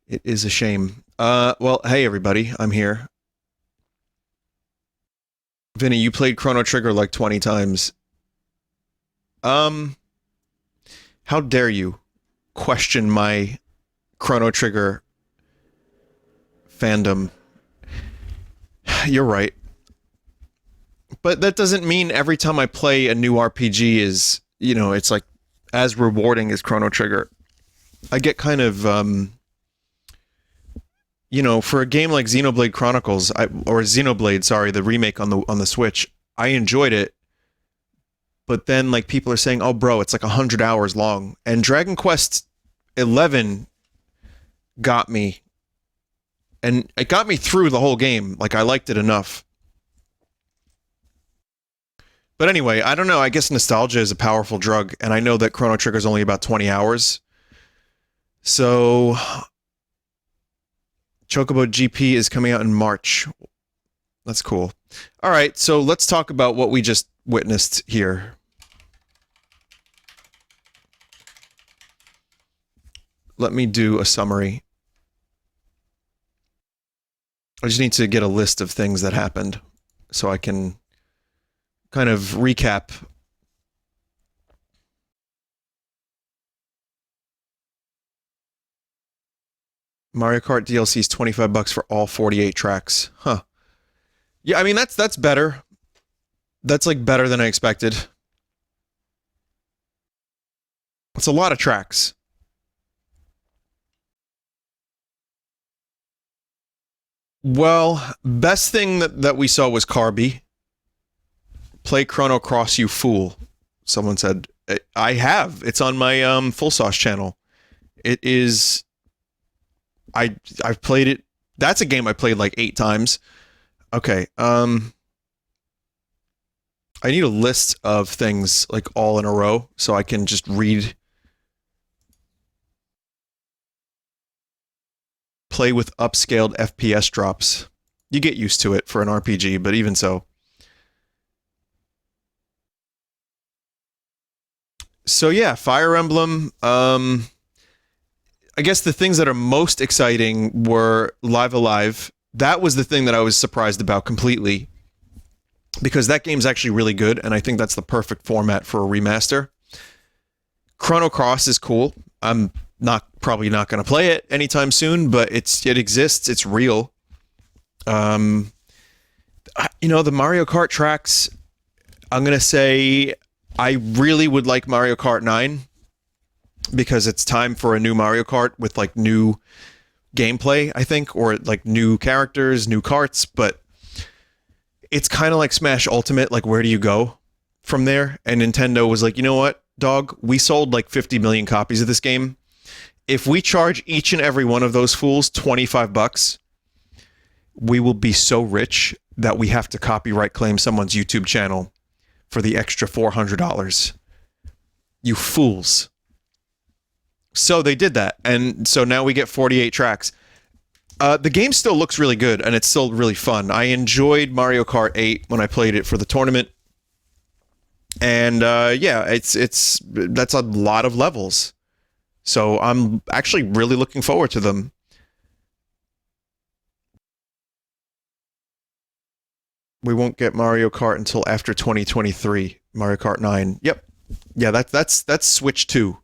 It is a shame. Well, hey everybody, I'm here. Vinny, you played Chrono Trigger like 20 times. How dare you question my Chrono Trigger fandom? You're right. But that doesn't mean every time I play a new RPG is, you know, it's like as rewarding as Chrono Trigger. I get kind of, you know, for a game like Xenoblade Chronicles, or Xenoblade, sorry, the remake on the Switch, I enjoyed it. But then, like, people are saying, oh, bro, it's like 100 hours long. And Dragon Quest 11 got me. And it got me through the whole game. Like, I liked it enough. But anyway, I don't know. I guess nostalgia is a powerful drug. And I know that Chrono Trigger is only about 20 hours. So Chocobo GP is coming out in March. That's cool. All right, so let's talk about what we just witnessed here. Let me do a summary. I just need to get a list of things that happened so I can kind of recap. Mario Kart DLC is $25 for all 48 tracks. Huh. Yeah, I mean, that's better. That's, like, better than I expected. It's a lot of tracks. Well, best thing that we saw was Kirby. Play Chrono Cross, you fool. Someone said. I have. It's on my Full Sauce channel. It is... I've played it. That's a game I played like 8 times. Okay. I need a list of things like all in a row so I can just read. Play with upscaled FPS drops. You get used to it for an RPG, but even so. So yeah, Fire Emblem. I guess the things that are most exciting were Live Alive. That was the thing that I was surprised about completely. Because that game's actually really good, and I think that's the perfect format for a remaster. Chrono Cross is cool. I'm probably not going to play it anytime soon, but it exists. It's real. You know, the Mario Kart tracks, I'm going to say I really would like Mario Kart 9 because it's time for a new Mario Kart with like new gameplay, I think, or like new characters, new karts, but it's kind of like Smash Ultimate, like where do you go from there? And Nintendo was like, you know what, dog, we sold like 50 million copies of this game. If we charge each and every one of those fools $25, we will be so rich that we have to copyright claim someone's YouTube channel for the extra $400. You fools. So they did that, and so now we get 48 tracks. The game still looks really good, and it's still really fun. I enjoyed Mario Kart 8 when I played it for the tournament. And yeah, that's a lot of levels. So I'm actually really looking forward to them. We won't get Mario Kart until after 2023. Mario Kart 9. Yep. Yeah, that's Switch 2.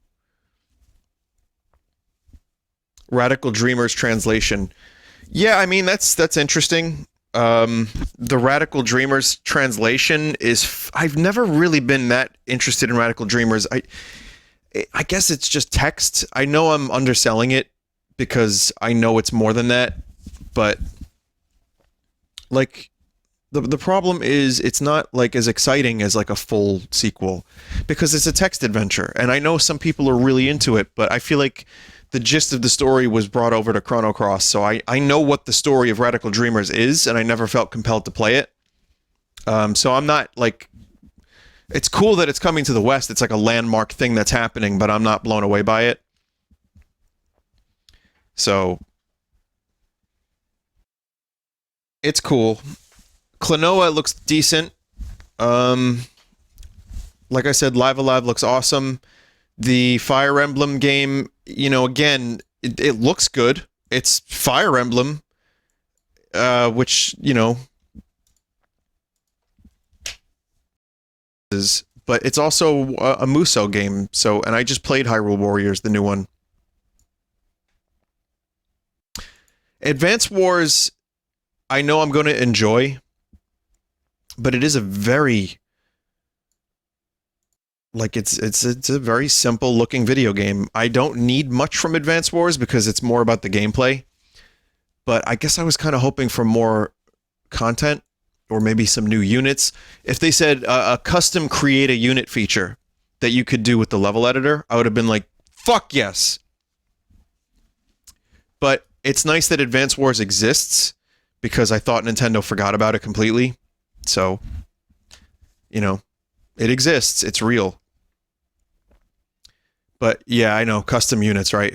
Radical Dreamers translation. Yeah, I mean that's interesting. The Radical Dreamers translation is I've never really been that interested in Radical Dreamers. I guess it's just text. I know I'm underselling it because I know it's more than that, but like the problem is it's not like as exciting as like a full sequel because it's a text adventure, and I know some people are really into it, but I feel like the gist of the story was brought over to Chrono Cross, so I know what the story of Radical Dreamers is, and I never felt compelled to play it. So I'm not like... It's cool that it's coming to the West. It's like a landmark thing that's happening, but I'm not blown away by it. So... It's cool. Klonoa looks decent. Like I said, Live Alive looks awesome. The Fire Emblem game, you know, again, it looks good. It's Fire Emblem, which, you know, but it's also a Musou game. So, and I just played Hyrule Warriors, the new one. Advance Wars, I know I'm going to enjoy, but it is a very... Like, it's a very simple looking video game. I don't need much from Advance Wars because it's more about the gameplay. But I guess I was kind of hoping for more content or maybe some new units. If they said a custom create a unit feature that you could do with the level editor, I would have been like, fuck yes. But it's nice that Advance Wars exists because I thought Nintendo forgot about it completely. So, you know, it exists. It's real. But yeah, I know, custom units, right?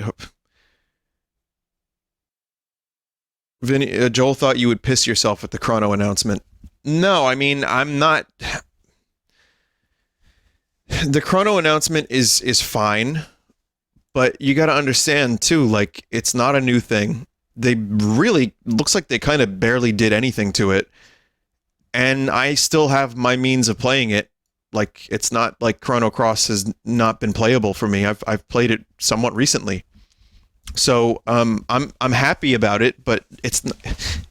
Vinny, Joel thought you would piss yourself at the Chrono announcement. No, I mean, I'm not... The Chrono announcement is fine, but you got to understand, too, like, it's not a new thing. They really... Looks like they kind of barely did anything to it. And I still have my means of playing it. Like, it's not like Chrono Cross has not been playable for me. I've played it somewhat recently. So I'm happy about it, but it's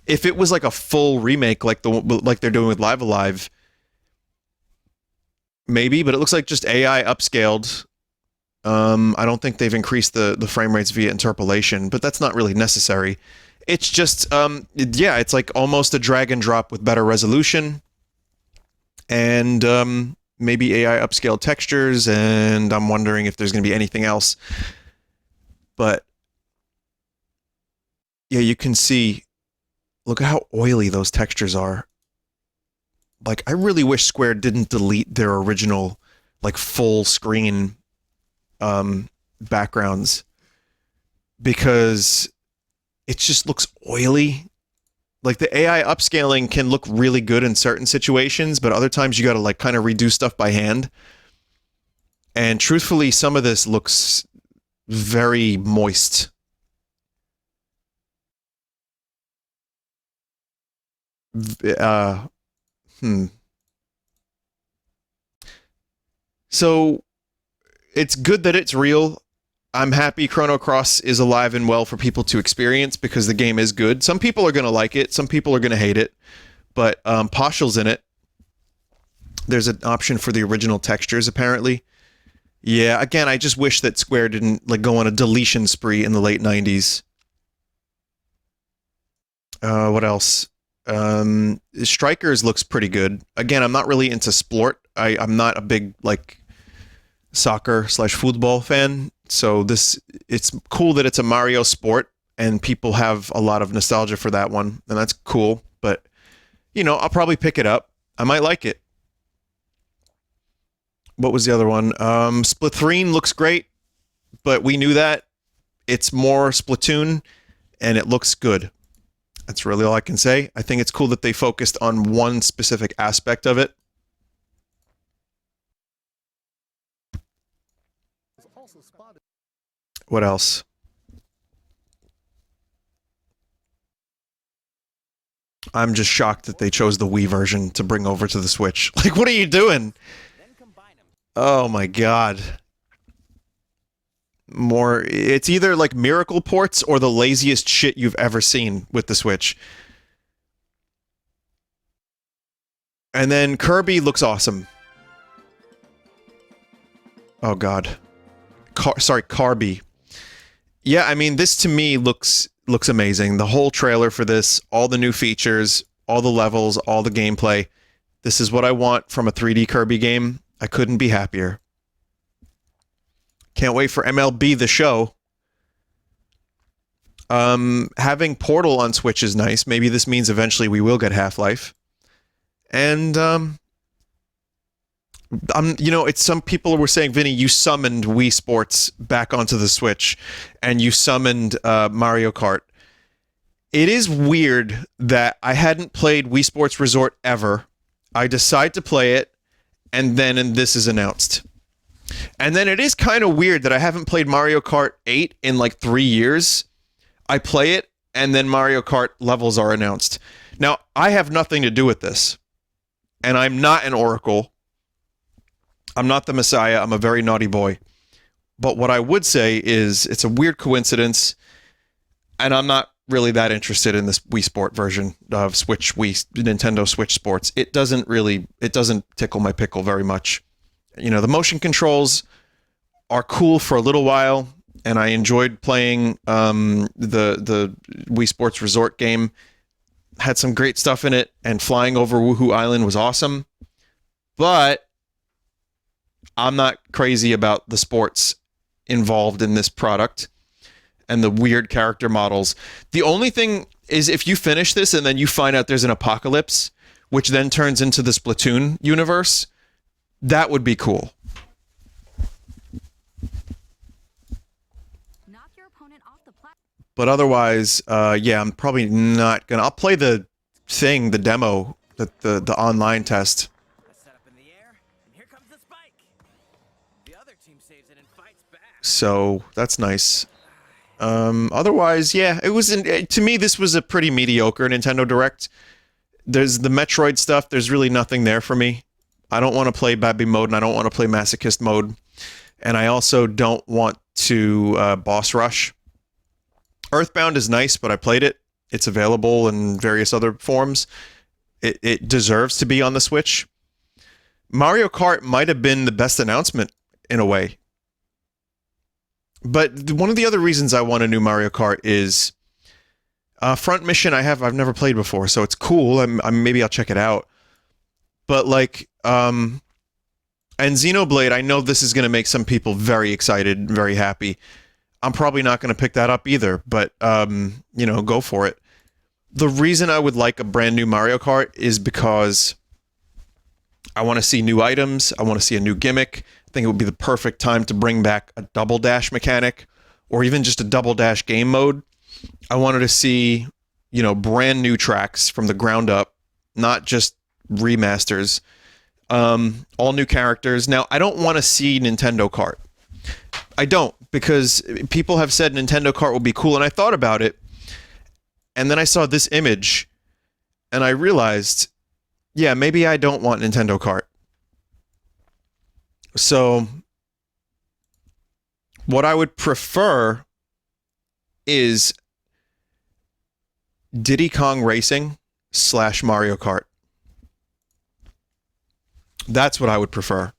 if it was like a full remake like they're doing with Live Alive, maybe. But it looks like just AI upscaled. I don't think they've increased the frame rates via interpolation, but that's not really necessary. It's just yeah, it's like almost a drag and drop with better resolution, and maybe AI upscaled textures. And I'm wondering if there's going to be anything else, but. Yeah, you can see, look at how oily those textures are. Like, I really wish Square didn't delete their original, like, full screen backgrounds, because it just looks oily. Like, the AI upscaling can look really good in certain situations, but other times you gotta, like, kind of redo stuff by hand. And truthfully, some of this looks very moist. So it's good that it's real. I'm happy Chrono Cross is alive and well for people to experience because the game is good. Some people are going to like it, some people are going to hate it, but Poshal's in it. There's an option for the original textures apparently. Yeah, again, I just wish that Square didn't like go on a deletion spree in the late 90s. What else? Strikers looks pretty good. Again, I'm not really into sport. I'm not a big like soccer/football fan. So it's cool that it's a Mario sport and people have a lot of nostalgia for that one, and that's cool. But you know, I'll probably pick it up. I might like it. What was the other one? Splatoon looks great, but we knew that. It's more Splatoon, and it looks good. That's really all I can say. I think it's cool that they focused on one specific aspect of it. What else? I'm just shocked that they chose the Wii version to bring over to the Switch. Like, what are you doing? Oh my god. It's either like miracle ports or the laziest shit you've ever seen with the Switch. And then Kirby looks awesome. Oh god. Kirby. Yeah, I mean, this to me looks amazing. The whole trailer for this, all the new features, all the levels, all the gameplay. This is what I want from a 3D Kirby game. I couldn't be happier. Can't wait for MLB The Show. Having Portal on Switch is nice. Maybe this means eventually we will get Half-Life. And, you know, it's some people were saying, Vinny, you summoned Wii Sports back onto the Switch, and you summoned Mario Kart. It is weird that I hadn't played Wii Sports Resort ever. I decide to play it, and then this is announced. And then it is kind of weird that I haven't played Mario Kart 8 in like 3 years. I play it, and then Mario Kart levels are announced. Now, I have nothing to do with this. And I'm not an oracle. I'm not the Messiah. I'm a very naughty boy. But what I would say is it's a weird coincidence, and I'm not really that interested in this Wii Sport version of Nintendo Switch Sports. It doesn't tickle my pickle very much. You know, the motion controls are cool for a little while, and I enjoyed playing the Wii Sports Resort game. Had some great stuff in it, and flying over Woohoo Island was awesome. But I'm not crazy about the sports involved in this product and the weird character models. The only thing is if you finish this and then you find out there's an apocalypse, which then turns into the Splatoon universe, that would be cool. Knock your opponent off the platform. But otherwise, yeah, I'm probably not gonna. I'll play the thing, the demo, the online test. So that's nice. Otherwise, yeah, it was to me this was a pretty mediocre Nintendo Direct. There's the Metroid stuff. There's really nothing there for me. I don't want to play Babby mode, and I don't want to play Masochist mode, and I also don't want to boss rush. Earthbound is nice, but I played it. It's available in various other forms. It deserves to be on the Switch. Mario Kart might have been the best announcement in a way. But one of the other reasons I want a new Mario Kart is Front Mission I've never played before, so it's cool. Maybe I'll check it out. But like and Xenoblade, I know this is going to make some people very excited, very happy. I'm probably not going to pick that up either, but you know, go for it. The reason I would like a brand new Mario Kart is because I want to see new items, I want to see a new gimmick. I think it would be the perfect time to bring back a double dash mechanic or even just a double dash game mode. I wanted to see, you know, brand new tracks from the ground up, not just remasters. All new characters. Now, I don't want to see Nintendo Kart. I don't, because people have said Nintendo Kart will be cool, and I thought about it, and then I saw this image, and I realized, yeah, maybe I don't want Nintendo Kart. So, what I would prefer is Diddy Kong Racing / Mario Kart. That's what I would prefer.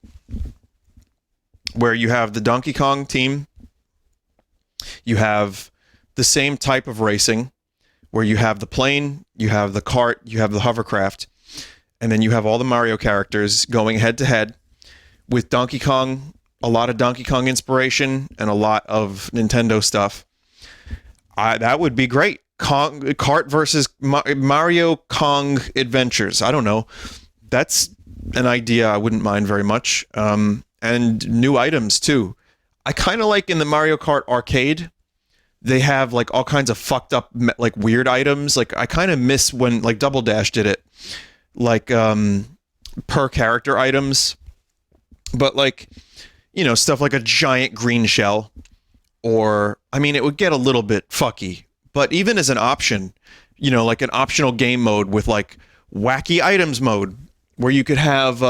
Where you have the Donkey Kong team, you have the same type of racing, where you have the plane, you have the kart, you have the hovercraft, and then you have all the Mario characters going head to head with Donkey Kong, a lot of Donkey Kong inspiration, and a lot of Nintendo stuff. That would be great. Kart versus Mario Kong Adventures. I don't know. That's an idea I wouldn't mind very much. And new items too. I kind of like in the Mario Kart arcade, they have like all kinds of fucked up like weird items. Like I kind of miss when like Double Dash did it, like per character items. But like, you know, stuff like a giant green shell, or I mean, it would get a little bit fucky. But even as an option, you know, like an optional game mode with like wacky items mode, where you could have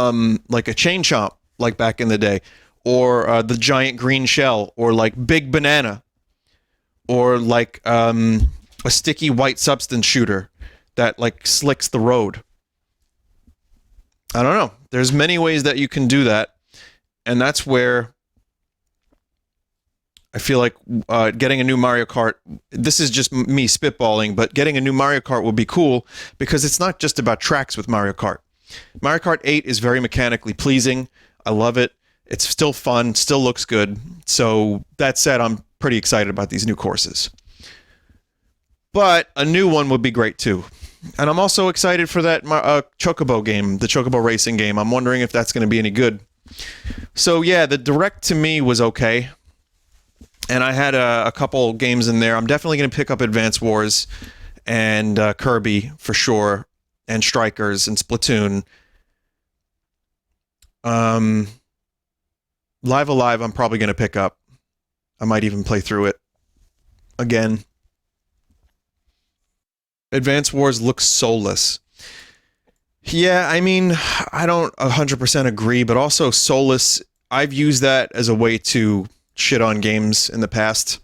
like a chain chomp, like back in the day, or the giant green shell, or like big banana, or like a sticky white substance shooter that like slicks the road. I don't know. There's many ways that you can do that, and that's where I feel like getting a new Mario Kart, this is just me spitballing, but getting a new Mario Kart would be cool because it's not just about tracks with Mario Kart. Mario Kart 8 is very mechanically pleasing. I love it. It's still fun, still looks good. So that said, I'm pretty excited about these new courses. But a new one would be great too. And I'm also excited for that Chocobo game, the Chocobo racing game. I'm wondering if that's going to be any good. So yeah, the Direct to me was okay. And I had a couple games in there. I'm definitely going to pick up Advance Wars and Kirby for sure, and Strikers and Splatoon. Live Alive, I'm probably going to pick up. I might even play through it again. Advance Wars looks soulless. Yeah, I mean, I don't 100% agree, but also soulless, I've used that as a way to shit on games in the past.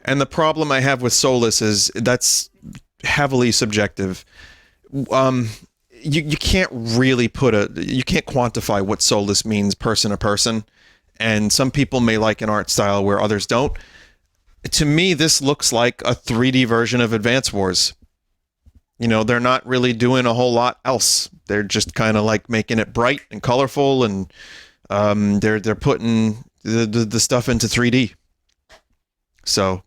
And the problem I have with soulless is that's heavily subjective. You can't really you can't quantify what soulless means person to person, and some people may like an art style where others don't. To me, this looks like a 3D version of Advance Wars. You know, they're not really doing a whole lot else. They're just kind of like making it bright and colorful, and they're putting the stuff into 3D. So,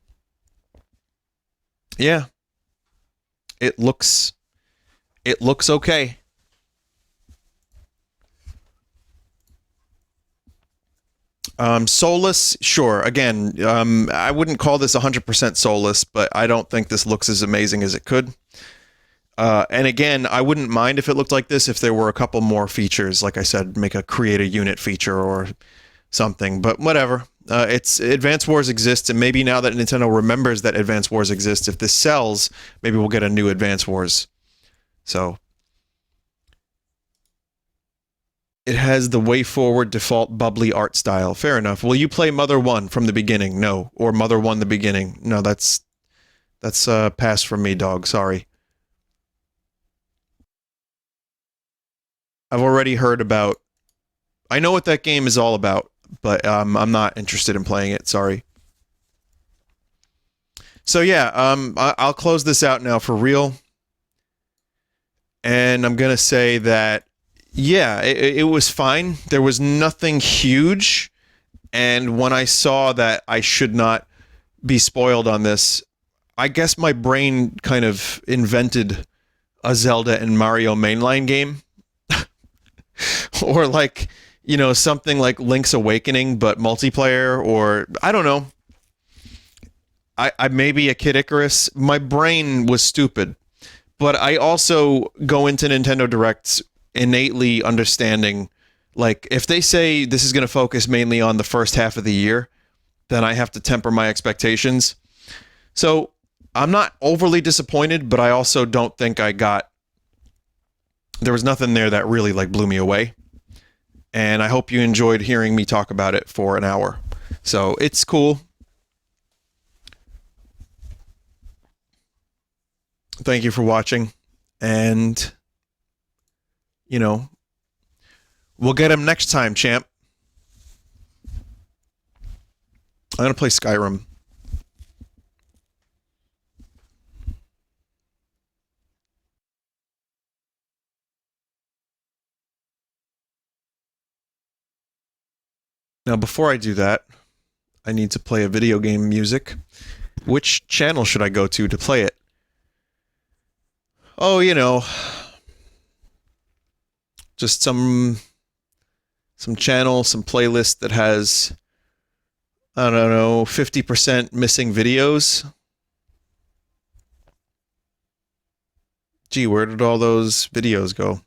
yeah, it looks okay. Soulless, sure. Again, I wouldn't call this 100% soulless, but I don't think this looks as amazing as it could. And again, I wouldn't mind if it looked like this if there were a couple more features. Like I said, make a create a unit feature or something, but whatever. It's Advance Wars exists, and maybe now that Nintendo remembers that Advance Wars exists, if this sells, maybe we'll get a new Advance Wars. So it has the way forward default bubbly art style. Fair enough. Will you play Mother 1 from the beginning? No. Or Mother 1 the beginning? No, that's pass from me, dog. Sorry. I've already heard about... I know what that game is all about, but I'm not interested in playing it. Sorry. So yeah, I'll close this out now for real. And I'm going to say that yeah, it was fine. There was nothing huge. And when I saw that I should not be spoiled on this, I guess my brain kind of invented a Zelda and Mario mainline game. Or like, you know, something like Link's Awakening, but multiplayer, or I don't know. I maybe a Kid Icarus. My brain was stupid. But I also go into Nintendo Directs innately understanding, like, if they say this is going to focus mainly on the first half of the year, then I have to temper my expectations. So I'm not overly disappointed, but I also don't think there was nothing there that really like blew me away. And I hope you enjoyed hearing me talk about it for an hour. So it's cool. Thank you for watching. And you know, we'll get him next time, champ. I'm going to play Skyrim. Now, before I do that, I need to play a video game music. Which channel should I go to play it? Oh, you know... just some channel, some playlist that has, I don't know, 50% missing videos. Gee, where did all those videos go?